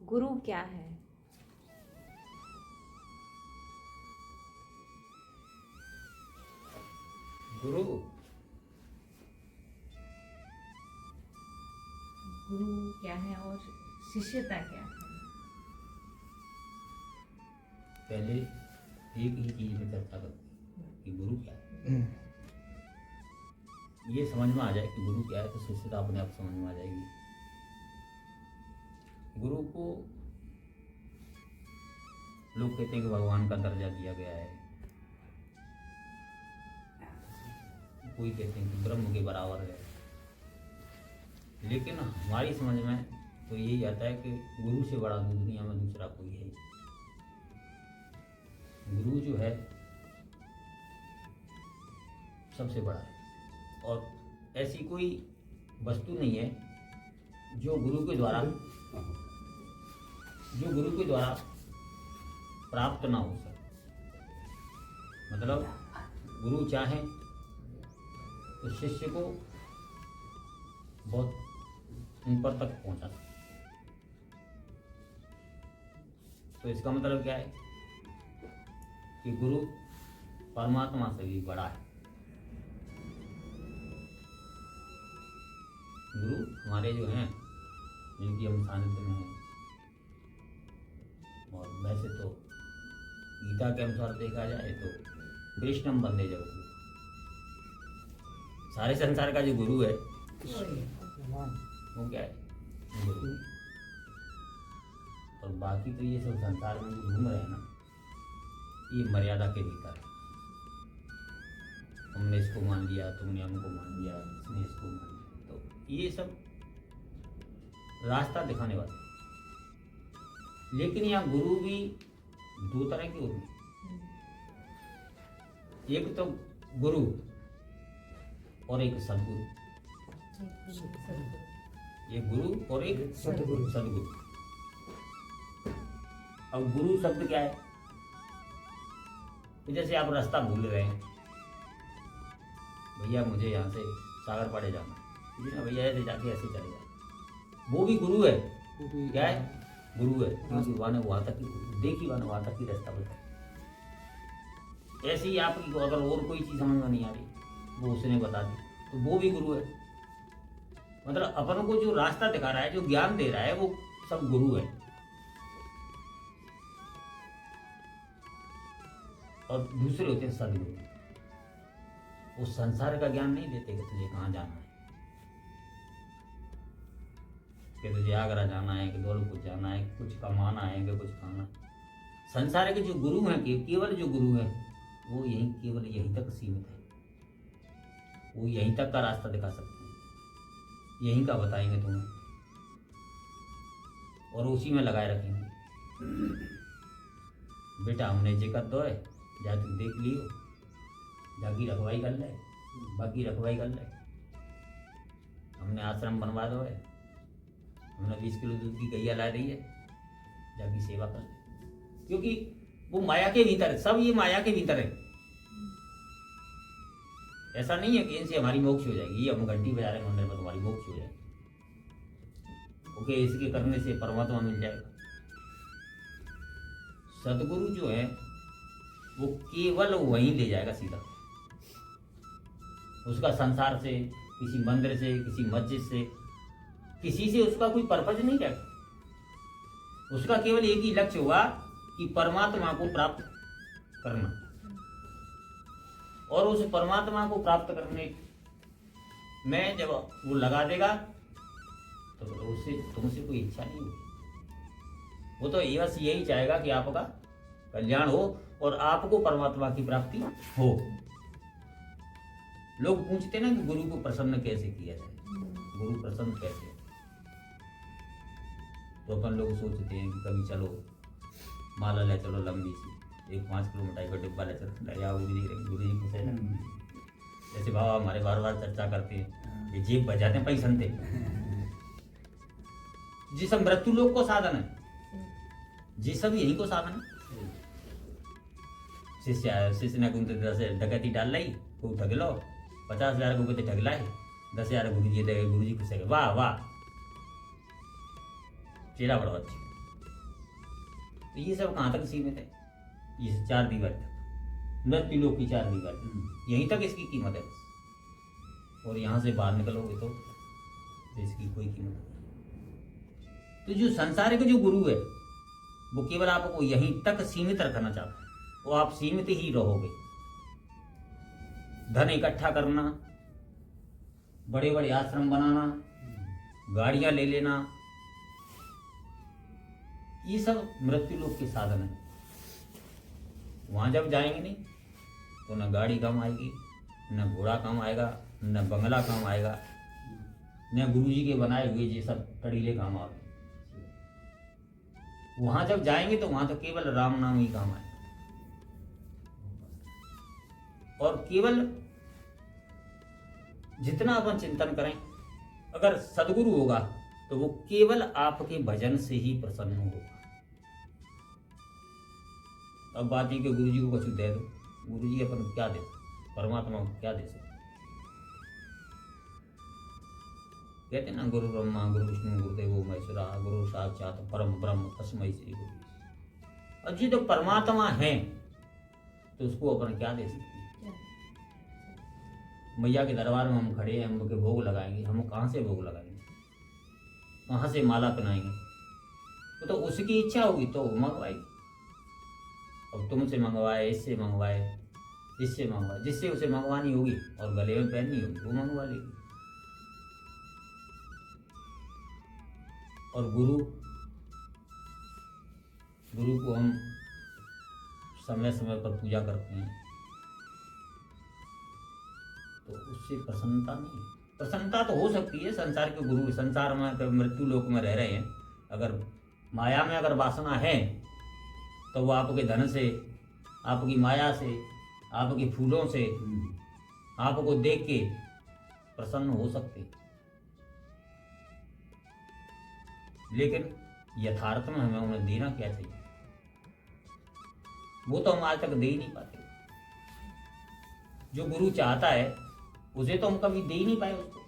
गुरु क्या है? गुरु गुरु क्या है और शिष्यता क्या है? पहले एक ही चीज में चर्चा करते हैं कि गुरु क्या है। ये समझ में आ जाए कि गुरु क्या है तो शिष्यता अपने आप समझ में आ जाएगी। गुरु को लोग कहते हैं कि भगवान का दर्जा दिया गया है, कोई कहते हैं कि ब्रह्म के बराबर है, लेकिन हमारी समझ में तो यही आता है कि गुरु से बड़ा दुनिया में दूसरा कोई है। गुरु जो है सबसे बड़ा है और ऐसी कोई वस्तु नहीं है जो गुरु के द्वारा प्राप्त ना हो सके। मतलब गुरु चाहे तो शिष्य को बहुत ऊपर तक पहुंचा सकते। तो इसका मतलब क्या है कि गुरु परमात्मा से भी बड़ा है। गुरु हमारे जो हैं जिनकी हम सानिध्य में हैं, और वैसे तो गीता के अनुसार देखा जाए तो कृष्णम वंदे जगत। सारे संसार का जो गुरु है वो क्या है? गुरु। और बाकी तो ये सब संसार में जो घूम रहे हैं ना, ये मर्यादा के भीतर है। हमने इसको मान लिया, तुमने हमको मान लिया, इसने इसको मान लिया, तो ये सब रास्ता दिखाने वाले। लेकिन यहाँ गुरु भी दो तरह के होते हैं। एक तो गुरु और एक सदगुरु। एक गुरु और एक सदगुरु। अब गुरु शब्द क्या है? तो जैसे आप रास्ता भूल रहे हैं, भैया मुझे यहाँ से सागर पाड़े जाना है, ना भैया ऐसे जाके ऐसे चले जाए, वो भी गुरु है। क्या है? गुरु है, क्योंकि वहां तक देखी वहां तक ही रास्ता बताया। ऐसे ही आपकी अगर और कोई चीज समझ में नहीं आ रही, वो उसने बता दी, तो वो भी गुरु है। मतलब अपन को जो रास्ता दिखा रहा है, जो ज्ञान दे रहा है, वो सब गुरु है। और दूसरे होते हैं सदगुरु। वो संसार का ज्ञान नहीं देते कि तुझे कहाँ जाना है, कि तुझे आगरा जाना है, कि दौलतपुर जाना है, कि कुछ कमाना है, कि कुछ खाना है। संसार के जो गुरु हैं, केवल जो गुरु हैं, वो केवल यहीं तक सीमित है। वो यहीं तक का रास्ता दिखा सकते हैं, यहीं का बताएंगे तुम्हें, और उसी में लगाए रखेंगे। बेटा हमने जे कर दो है, जा तू देख लियो, जाकी रखवाई कर ले, बाकी रखवाई कर ले। हमने आश्रम बनवा दो है, हमने 20 किलो दूध की गैया ला रही है, जाकी सेवा कर ले। क्योंकि वो माया के भीतर है, सब ये माया के भीतर है। ऐसा नहीं है कि इनसे हमारी मोक्ष हो जाएगी, ये हम घंटी बजा रहे हैं मंदिर में, तुम्हारी मोक्ष हो जाएगी। ओके, इसके करने से परमात्मा मिल जाएगा। सदगुरु जो है वो केवल वहीं ले जाएगा सीधा। उसका संसार से, किसी मंदिर से, किसी मस्जिद से, किसी से उसका कोई पर्पज नहीं रहेगा। उसका केवल एक ही लक्ष्य होगा कि परमात्मा को प्राप्त करना। और उस परमात्मा को प्राप्त करने में जब वो लगा देगा तो उससे तुमसे कोई इच्छा नहीं होगी। वो तो बस यही चाहेगा कि आपका कल्याण हो और आपको परमात्मा की प्राप्ति हो। लोग पूछते ना कि गुरु को प्रसन्न कैसे किया जाए, गुरु प्रसन्न कैसे? तो अपन लोग सोचते हैं कि कभी चलो माला ले चलो लंबी सी, एक 5 किलो मिठाई का डिब्बा ले चलो, गुरु जी खुश है ना। जैसे बाबा हमारे बार बार चर्चा करते हैं, ये जेब बजाते हैं पैसन थे, जी सब मृत्यु लोक को साधन है, जी सब यही को साधन है। शिष्य ने कुछ 10 डकैती डाल लाई, खूब ठग लो, 50,000 को कहते ठग लाए, 10,000 गुरु जी दे, गुरु जी खुश है, वाह वाह, चेला बड़ा अच्छा। तो ये सब कहाँ तक सीमित है? ये 4 दीवार तक, मृत्यु लोक की 4 दीवार तक, यहीं तक इसकी कीमत है बस। और यहाँ से बाहर निकलोगे तो इसकी कोई कीमत नहीं। तो जो संसार का जो गुरु है वो केवल आपको यहीं तक सीमित रखना चाहता है, वो आप सीमित ही रहोगे। धन इकट्ठा करना, बड़े बड़े आश्रम बनाना, गाड़ियां ले लेना, ये सब मृत्यु लोक के साधन है। वहां जब जाएंगे नहीं तो न गाड़ी काम आएगी, न घोड़ा काम आएगा, न बंगला काम आएगा, न गुरुजी के बनाए हुए ये सब कड़ीले काम आएंगे। वहां जब जाएंगे तो वहां तो केवल राम नाम ही काम आएगा। और केवल जितना अपन चिंतन करें, अगर सदगुरु होगा तो वो केवल आपके भजन से ही प्रसन्न होगा। अब बात ही कि गुरुजी को कुछ दे दो, गुरुजी अपन क्या दे सकते, परमात्मा को क्या दे सकते? कहते ना गुरु ब्रह्मा गुरु विष्णु गुरुदेवो महेश्वरा गुरु साक्षात परम ब्रह्म तस्मै श्री गुरु। और जी तो परमात्मा है तो उसको अपन क्या दे सकते हैं? मैया के दरबार में हम खड़े हैं, हम के भोग लगाएंगे, हम कहाँ से भोग लगाएंगे, कहाँ से माला पहनाएंगे? तो उसकी इच्छा होगी तो मंगवाएगी। अब तुमसे मंगवाए, इससे मंगवाए, इससे मंगवाए, जिससे उसे मंगवानी होगी और गले में पहननी होगी वो मंगवा लेगी। और गुरु को हम समय समय पर पूजा करते हैं तो उससे प्रसन्नता नहीं, प्रसन्नता तो हो सकती है। संसार के गुरु संसार में मृत्यु लोक में रह रहे हैं, अगर माया में अगर वासना है तो वो आपके धन से, आपकी माया से, आपके फूलों से आपको देख के प्रसन्न हो सकते, लेकिन यथार्थ में हमें उन्हें देना क्या चाहिए वो तो हम आज तक दे ही नहीं पाते। जो गुरु चाहता है उसे तो हम कभी दे ही नहीं पाए उसको,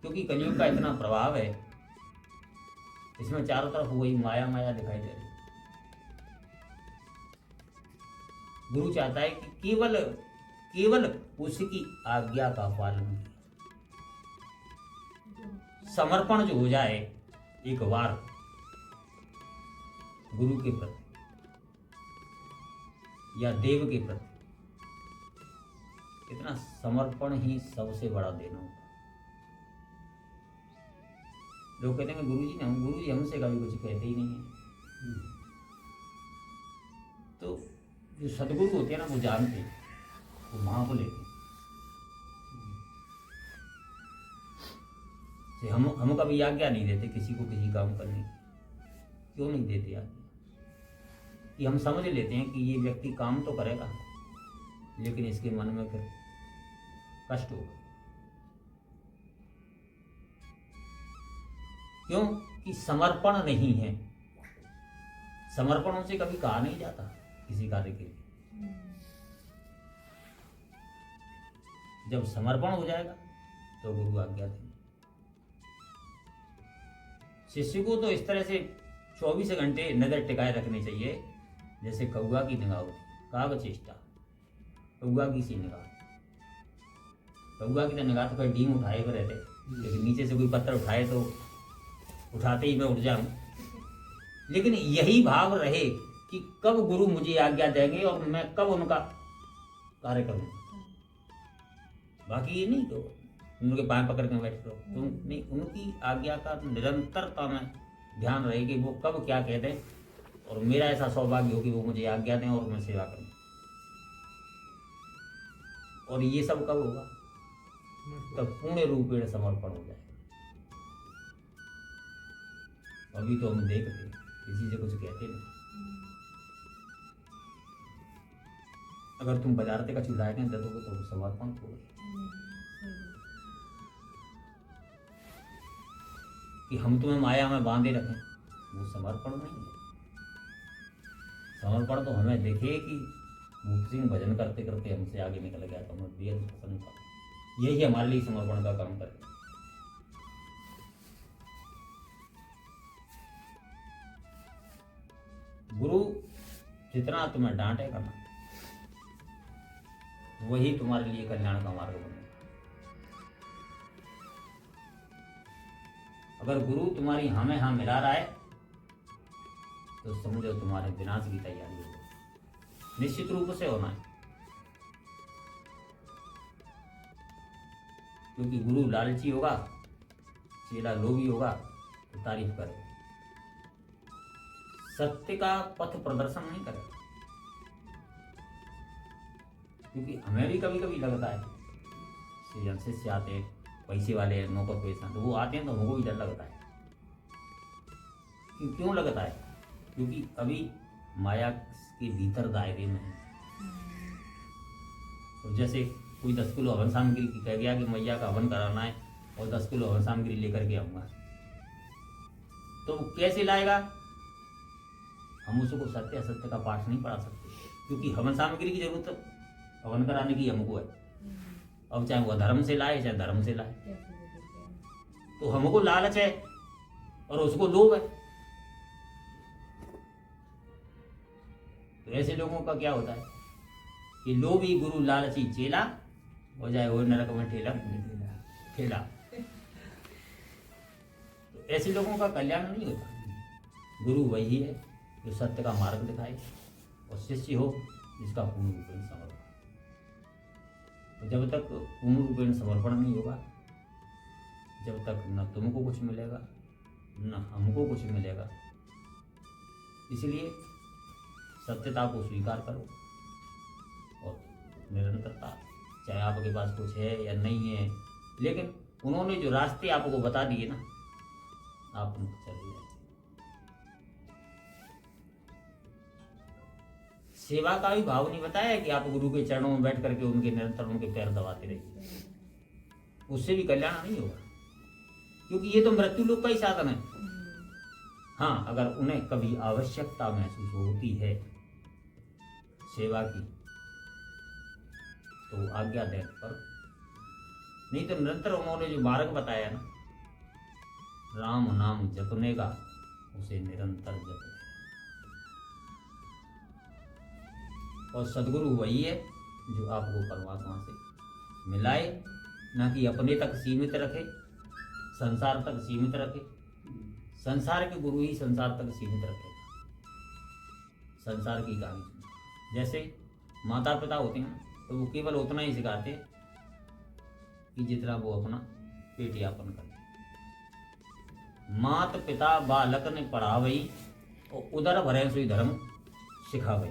क्योंकि कलयुग का इतना प्रभाव है, इसमें चारों तरफ वही माया माया दिखाई दे रही। गुरु चाहता है कि केवल केवल उसकी आज्ञा का पालन, समर्पण जो हो जाए एक बार गुरु के प्रति या देव के प्रति, इतना समर्पण ही सबसे बड़ा देना होता। लोग कहते हैं गुरुजी हमसे कभी कुछ कहते ही नहीं है। तो जो सदगुरु होते हैं ना वो जानते हैं, वो मां को लेते हैं। हम कभी आज्ञा नहीं देते किसी को किसी काम करने की। क्यों नहीं देते आज्ञा? कि हम समझ लेते हैं कि ये व्यक्ति काम तो करेगा लेकिन इसके मन में फिर कष्ट होगा। क्यों? कि समर्पण नहीं है। समर्पण उनसे कभी कहा नहीं जाता किसी कार्य के लिए। जब समर्पण हो जाएगा तो गुरु आज्ञा देंगे। शिष्य को तो इस तरह से 24 घंटे नजर टिकाए रखनी चाहिए जैसे कौआ की निगाह होती, काग चेष्टा, कौआ की सी निगाह। कौआ की तो निगाह तो कहीं डीम उठाए हुए रहते, लेकिन नीचे से कोई पत्थर उठाए तो उठाते ही मैं उठ जाऊं। लेकिन यही भाव रहे कि कब गुरु मुझे आज्ञा देंगे और मैं कब उनका कार्य करूंगा। बाकी ये नहीं तो उनके पांव पकड़ के बैठ रहो तुम नहीं, उनकी आज्ञा का निरंतरता में ध्यान रहे कि वो कब क्या कहते हैं और मेरा ऐसा सौभाग्य हो कि वो मुझे आज्ञा दें और मैं सेवा करूं। और ये सब कब होगा? तब पूर्ण रूपेण समर्पण हो जाएगा। अभी तो हम देखते किसी से कुछ कहते नहीं। अगर तुम बाजारते का चूल्हा दे दोगे तो समर्पण हो कि हम तुम्हें माया में बांधे रखें, वो समर्पण नहीं है। समर्पण तो हमें देखे कि मुक्ति सिंह भजन करते करते हमसे आगे निकल गया तो हमें बेहद पसंद था। यही हमारे लिए समर्पण का काम करे। गुरु जितना तुम्हें डांटेगा ना, वही तुम्हारे लिए कल्याण का मार्ग बनेगा। अगर गुरु तुम्हारी हाँ में हाँ मिला रहा है तो समझो तुम्हारे विनाश की तैयारी है, निश्चित रूप से होना है। क्योंकि गुरु लालची होगा, चेला लोभी होगा तो तारीफ करेगा, सत्य का पथ प्रदर्शन नहीं करेगा। क्योंकि हमें भी कभी कभी लगता है, शिष्य आते हैं, पैसे वाले नौकर पेशा, तो वो आते हैं तो हमको भी डर लगता है। क्यों लगता है? क्योंकि अभी माया के भीतर दायरे में है। तो जैसे कोई 10 किलो हवन सामग्री कह गया कि मैया का हवन कराना है और 10 किलो हवन सामग्री लेकर के आऊंगा, तो वो कैसे लाएगा? हम उसको सत्य असत्य का पाठ नहीं पढ़ा सकते, क्योंकि हवन सामग्री की जरूरत हवन कराने की हमको है। अब चाहे वह धर्म से लाए चाहे धर्म से लाए, तो हमको लालच है और उसको लोभ है। तो ऐसे लोगों का क्या होता है कि लोभी गुरु लालची चेला हो जाए, वो नरक में ठेला। तो ऐसे लोगों का कल्याण नहीं होता। गुरु वही है जो सत्य का मार्ग दिखाए और शिष्य हो जिसका पूर्ण रूपेण समर्पण। जब तक पूर्ण रूपेण समर्पण नहीं होगा, जब तक न तुमको कुछ मिलेगा न हमको कुछ मिलेगा। इसलिए सत्यता को स्वीकार करो और निरंतरता, चाहे आपके पास कुछ है या नहीं है, लेकिन उन्होंने जो रास्ते आपको बता दिए ना, आप उन पर चले जाए। सेवा का भी भाव नहीं बताया कि आप गुरु के चरणों में बैठ करके उनके निरंतर उनके पैर दबाते रहिए, उससे भी कल्याण नहीं होगा। क्योंकि ये तो मृत्यु लोक का ही साधन है। हाँ, अगर उन्हें कभी आवश्यकता महसूस होती है सेवा की तो आज्ञा देने पर, नहीं तो निरंतर उन्होंने जो मार्ग बताया ना, राम नाम जपने का, उसे निरंतर जपने। और सदगुरु वही है जो आपको परमात्मा से मिलाए, ना कि अपने तक सीमित रखे, संसार तक सीमित रखे। संसार के गुरु ही संसार तक सीमित रखेगा, संसार की कहानी। जैसे माता पिता होते हैं तो वो केवल उतना ही सिखाते हैं कि जितना वो अपना पेट यापन करे। मात पिता बालक ने पढ़ावई और उदर भरे सुई धर्म सिखावई।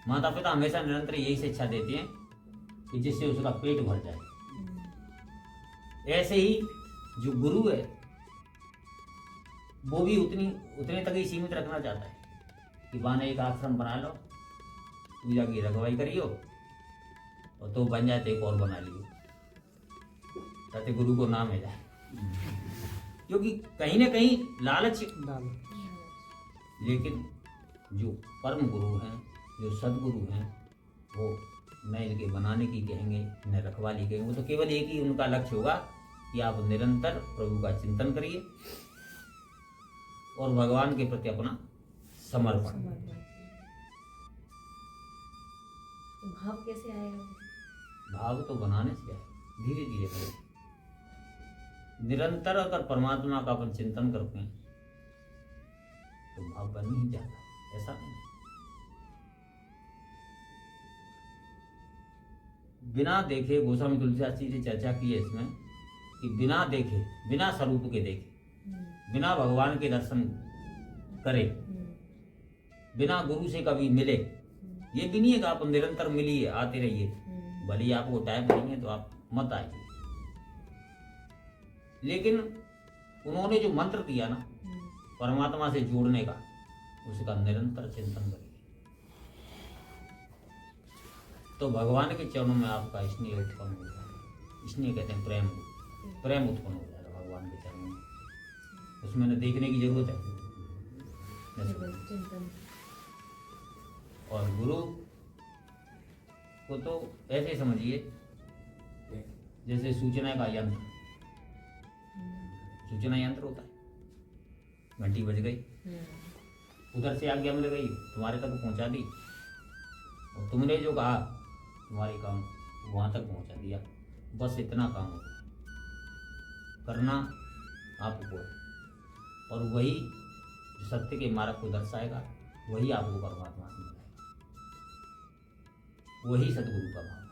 माता पिता हमेशा निरंतर यही शिक्षा देते हैं कि जिससे उसका पेट भर जाए। ऐसे ही जो गुरु है वो भी उतने तक ही सीमित रखना चाहता है कि बाने एक आश्रम बना लो, पूजा की रखवाई करियो और तो बन जाए तो एक और बना लियो, ताकि गुरु को नाम मिल जाए। क्योंकि कहीं ना कहीं लालच। लेकिन जो परम गुरु हैं, जो सदगुरु हैं, वो न इनके बनाने की कहेंगे न रखवाली कहेंगे। वो तो केवल एक ही उनका लक्ष्य होगा कि आप निरंतर प्रभु का चिंतन करिए और भगवान के प्रति अपना समर्पण। तो भाव कैसे आएगा? भाव तो बनाने से आए, धीरे धीरे करें। निरंतर अगर परमात्मा का अपन चिंतन करते हैं तो भाव बन ही जाता है, ऐसा नहीं। बिना देखे, गोस्वामी तुलसीदास जी ने चर्चा की है इसमें कि बिना देखे, बिना स्वरूप के देखे, बिना भगवान के दर्शन करे, बिना गुरु से कभी मिले, ये भी नहीं है कि आप निरंतर मिलिए, आते रहिए, भले ही आपको टाइम नहीं है तो आप मत आइए। लेकिन उन्होंने जो मंत्र दिया ना परमात्मा से जोड़ने का, उसका निरंतर चिंतन करिए तो भगवान के चरणों में आपका स्नेह उत्पन्न हो जाएगा। स्नेह कहते हैं प्रेम उत्पन्न हो जाएगा भगवान के चरणों में। उसमें न देखने की जरूरत है चिंतन। और गुरु को तो ऐसे समझिए जैसे सूचना का यंत्र। सूचना यंत्र होता है, घंटी बज गई, उधर से आज्ञा मिल गई, तुम्हारे तक पहुंचा दी, और तुमने जो कहा तुम्हारे काम वहां तक पहुंचा दिया। बस इतना काम होता है, करना आपको है। और वही जो सत्य के मार्ग को दर्शाएगा वही आपको परमात्मा से मिलाएगा, वही सदगुरु का मार्ग।